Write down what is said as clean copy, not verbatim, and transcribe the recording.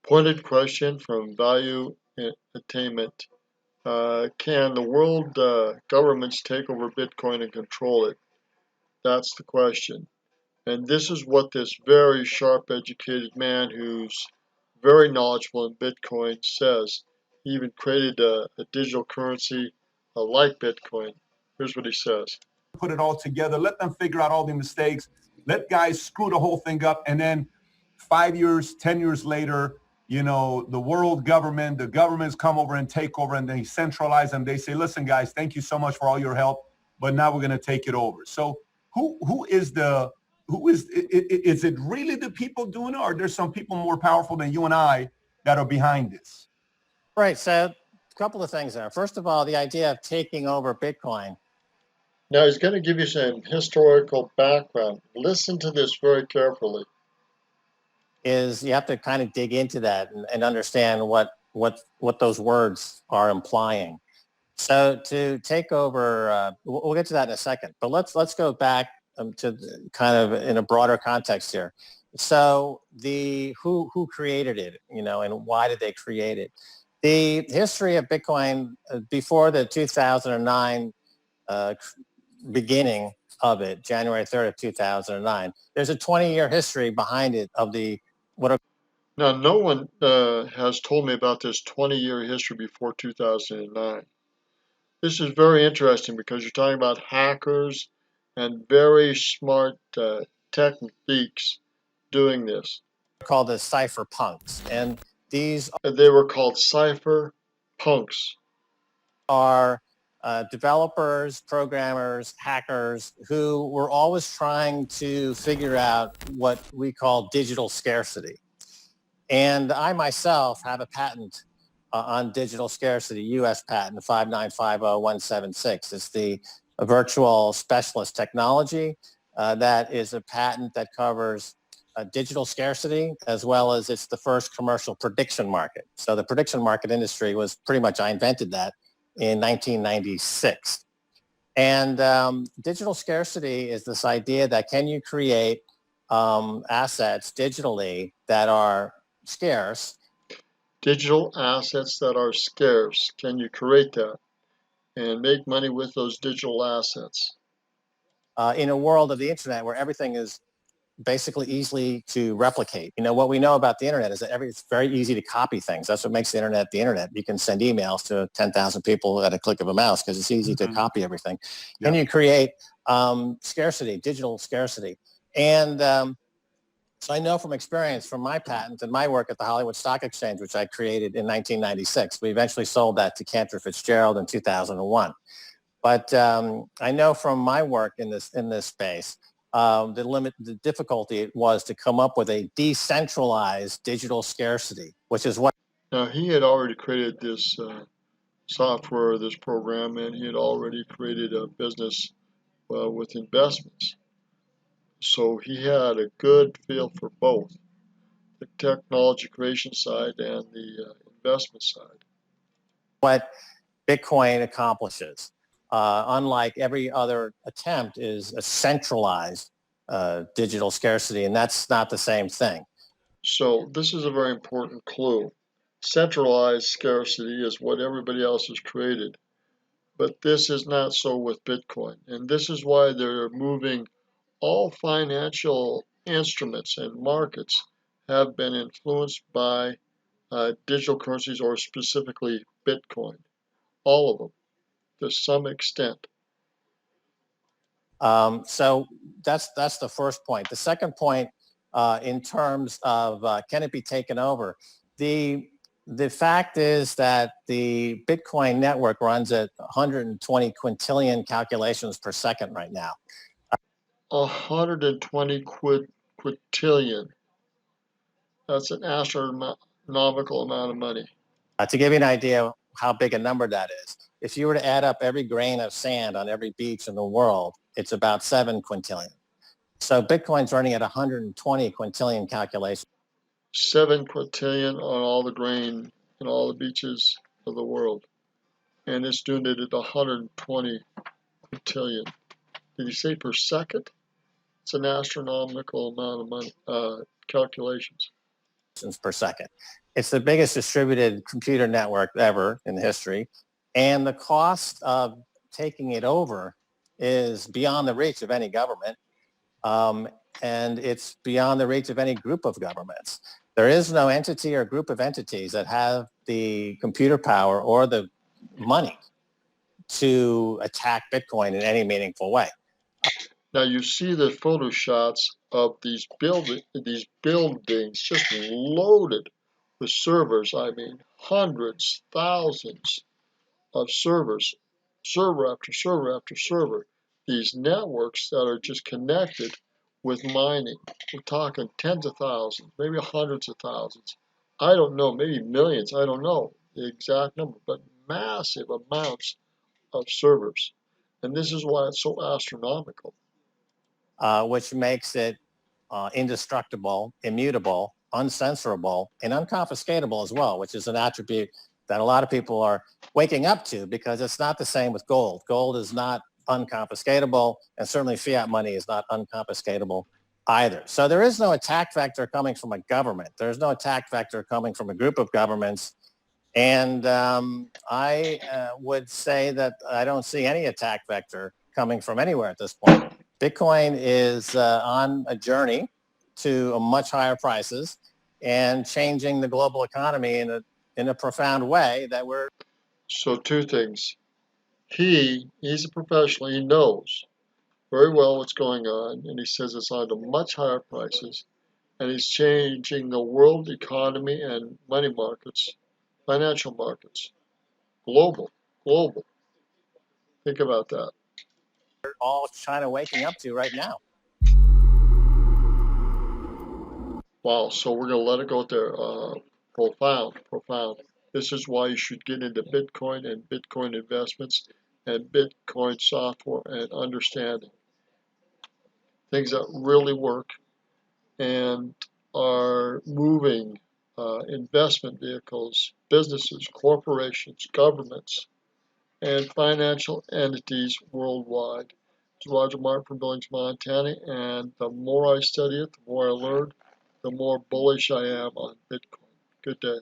Pointed question from Value Attainment. Can the world governments take over Bitcoin and control it? That's the question. And this is what this very sharp, educated man who's very knowledgeable in Bitcoin says. He even created a digital currency like Bitcoin. Here's what he says. Put it all together, let them figure out all the mistakes, let guys screw the whole thing up, and then 5 years, 10 years later, the world government, the governments come over and take over, and they centralize them. They say, listen, guys, thank you so much for all your help, but now we're going to take it over. So who is it really the people doing it, or there's some people more powerful than you and I that are behind this? Right. So a couple of things there. First of all, the idea of taking over Bitcoin. Now he's going to give you some historical background. Listen to this very carefully. Is you have to kind of dig into that and understand what those words are implying. So to take over, we'll get to that in a second. But let's go back to kind of in a broader context here. So who created it, and why did they create it? The history of Bitcoin before the 2009 beginning of it, January 3rd of 2009. There's a 20-year history behind it of Now, no one has told me about this 20-year history before 2009. This is very interesting because you're talking about hackers and very smart techniques doing this. Called the cypherpunks, and they were called cypherpunks. Are developers, programmers, hackers who were always trying to figure out what we call digital scarcity. And I myself have a patent on digital scarcity, U.S. patent 5950176. It's the virtual specialist technology. That is a patent that covers digital scarcity, as well as it's the first commercial prediction market. So the prediction market industry was pretty much, I invented that in 1996. And digital scarcity is this idea that can you create assets digitally that are scarce? Digital assets that are scarce. Can you create that and make money with those digital assets? In a world of the internet where everything is basically easily to replicate. What we know about the internet is that it's very easy to copy things. That's what makes the internet the internet. You can send emails to 10,000 people at a click of a mouse because it's easy to copy everything. Yep. And you create scarcity, digital scarcity. And so I know from experience from my patent and my work at the Hollywood Stock Exchange, which I created in 1996. We eventually sold that to Cantor Fitzgerald in 2001. But I know from my work in this space, the difficulty it was to come up with a decentralized digital scarcity, which is what. Now, he had already created this software, this program, and he had already created a business with investments. So he had a good feel for both the technology creation side and the investment side. What Bitcoin accomplishes, unlike every other attempt, is a centralized digital scarcity, and that's not the same thing. So this is a very important clue. Centralized scarcity is what everybody else has created, but this is not so with Bitcoin, and this is why they're moving. All financial instruments and markets have been influenced by digital currencies, or specifically Bitcoin. All of them, to some extent. So that's the first point. The second point, in terms of can it be taken over, the fact is that the Bitcoin network runs at 120 quintillion calculations per second right now. 120 quintillion. That's an astronomical amount of money. To give you an idea of how big a number that is, if you were to add up every grain of sand on every beach in the world, it's about 7 quintillion. So Bitcoin's running at 120 quintillion calculations. 7 quintillion on all the grain in all the beaches of the world. And it's doing it at 120 quintillion. Did you say per second? It's an astronomical amount of money, calculations. per second. It's the biggest distributed computer network ever in history. And the cost of taking it over is beyond the reach of any government. And it's beyond the reach of any group of governments. There is no entity or group of entities that have the computer power or the money to attack Bitcoin in any meaningful way. Now you see the photo shots of these buildings just loaded with servers. I mean, hundreds, thousands of servers, server after server after server. These networks that are just connected with mining. We're talking tens of thousands, maybe hundreds of thousands. I don't know, maybe millions. I don't know the exact number, but massive amounts of servers. And this is why it's so astronomical. Which makes it indestructible, immutable, uncensorable, and unconfiscatable as well, which is an attribute that a lot of people are waking up to, because it's not the same with gold. Gold is not unconfiscatable, and certainly fiat money is not unconfiscatable either. So there is no attack vector coming from a government. There's no attack vector coming from a group of governments. And I would say that I don't see any attack vector coming from anywhere at this point. Bitcoin is on a journey to much higher prices and changing the global economy in a profound way that we're. So two things. He's a professional. He knows very well what's going on, and he says it's on to much higher prices, and he's changing the world economy and money markets, financial markets, global. Think about that. all China waking up to right now. Wow, so we're going to let it go there. Profound. This is why you should get into Bitcoin and Bitcoin investments and Bitcoin software and understanding things that really work and are moving investment vehicles, businesses, corporations, governments, and financial entities worldwide. It's Roger Martin from Billings, Montana, and the more I study it, the more I learn, the more bullish I am on Bitcoin. Good day.